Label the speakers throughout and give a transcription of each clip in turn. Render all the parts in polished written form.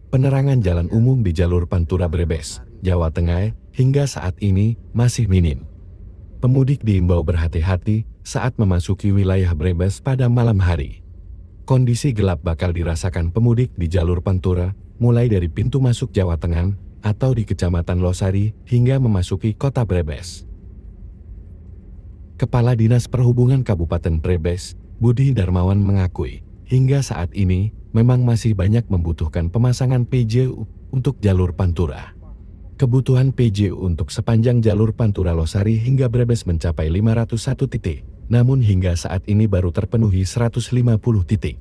Speaker 1: Penerangan jalan umum di jalur Pantura Brebes, Jawa Tengah, hingga saat ini masih minim. Pemudik diimbau berhati-hati saat memasuki wilayah Brebes pada malam hari. Kondisi gelap bakal dirasakan pemudik di jalur Pantura, mulai dari pintu masuk Jawa Tengah atau di Kecamatan Losari hingga memasuki kota Brebes. Kepala Dinas Perhubungan Kabupaten Brebes, Budi Darmawan mengakui, hingga saat ini memang masih banyak membutuhkan pemasangan PJU untuk jalur Pantura. Kebutuhan PJU untuk sepanjang jalur Pantura Losari hingga Brebes mencapai 501 titik, namun hingga saat ini baru terpenuhi 150 titik.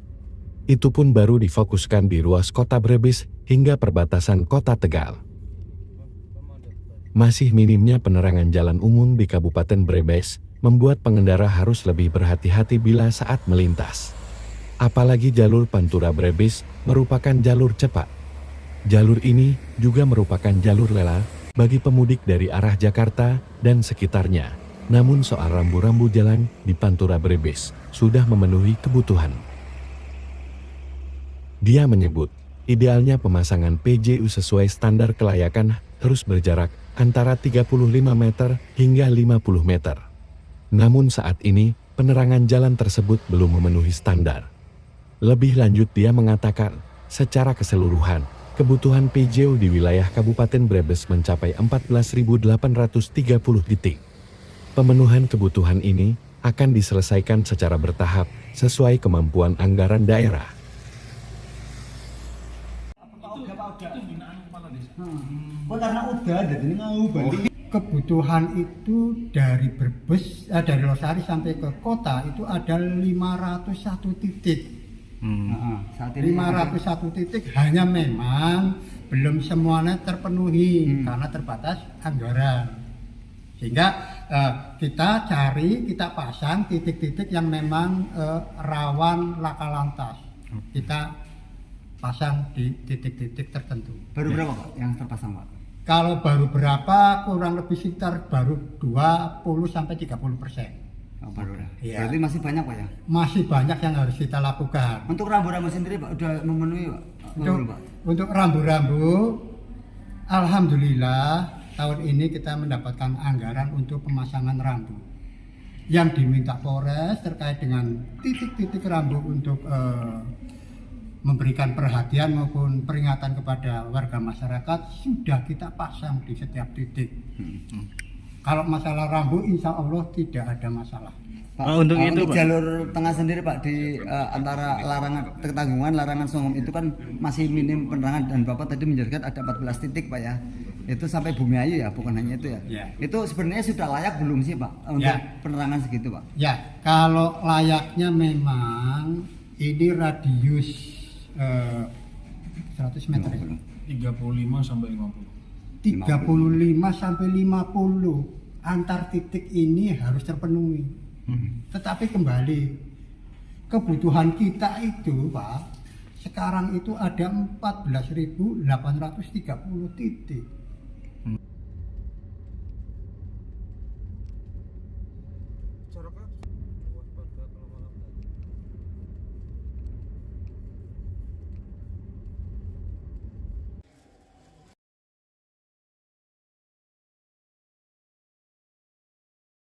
Speaker 1: Itu pun baru difokuskan di ruas kota Brebes hingga perbatasan kota Tegal. Masih minimnya penerangan jalan umum di Kabupaten Brebes membuat pengendara harus lebih berhati-hati bila saat melintas. Apalagi jalur Pantura Brebes merupakan jalur cepat. Jalur ini juga merupakan jalur lela bagi pemudik dari arah Jakarta dan sekitarnya. Namun soal rambu-rambu jalan di Pantura Brebes sudah memenuhi kebutuhan. Dia menyebut, idealnya pemasangan PJU sesuai standar kelayakan harus berjarak antara 35 meter hingga 50 meter. Namun saat ini, penerangan jalan tersebut belum memenuhi standar. Lebih lanjut dia mengatakan, secara keseluruhan, kebutuhan PJU di wilayah Kabupaten Brebes mencapai 14.830 titik. Pemenuhan kebutuhan ini akan diselesaikan secara bertahap sesuai kemampuan anggaran daerah.
Speaker 2: Karena udah jadi kebutuhan itu dari Brebes, dari Losari sampai ke kota itu ada 501 titik. 501 titik hanya memang belum semuanya terpenuhi karena terbatas anggaran. Sehingga kita pasang titik-titik yang memang rawan laka lantas. Kita pasang di titik-titik tertentu.
Speaker 3: Baru berapa Pak yang terpasang Pak?
Speaker 2: Kalau baru berapa, kurang lebih sekitar baru 20-30%.
Speaker 3: Oh, baru ya.
Speaker 2: Iya.
Speaker 3: Berarti masih banyak Pak ya?
Speaker 2: Masih banyak yang harus kita lakukan.
Speaker 3: Untuk rambu-rambu sendiri Pak, udah memenuhi Pak?
Speaker 2: Untuk rambu-rambu, alhamdulillah tahun ini kita mendapatkan anggaran untuk pemasangan rambu. Yang diminta Polres terkait dengan titik-titik rambu untuk memberikan perhatian maupun peringatan kepada warga masyarakat sudah kita pasang di setiap titik. Kalau masalah rambu insya Allah tidak ada masalah.
Speaker 3: Pak, untuk jalur tengah sendiri Pak di antara larangan Ketanggungan, larangan Songom itu kan masih minim penerangan dan Bapak tadi menjelaskan ada 14 titik Pak ya. Itu sampai Bumiayu ya, bukan hanya itu ya. Itu sebenarnya sudah layak belum sih Pak untuk penerangan segitu Pak? Ya,
Speaker 2: kalau layaknya memang ini radius 100 meter ya?
Speaker 4: 35 sampai 50.
Speaker 2: 35 sampai 50 antar titik ini harus terpenuhi. Tetapi kembali kebutuhan kita itu Pak, sekarang itu ada 14.830 titik.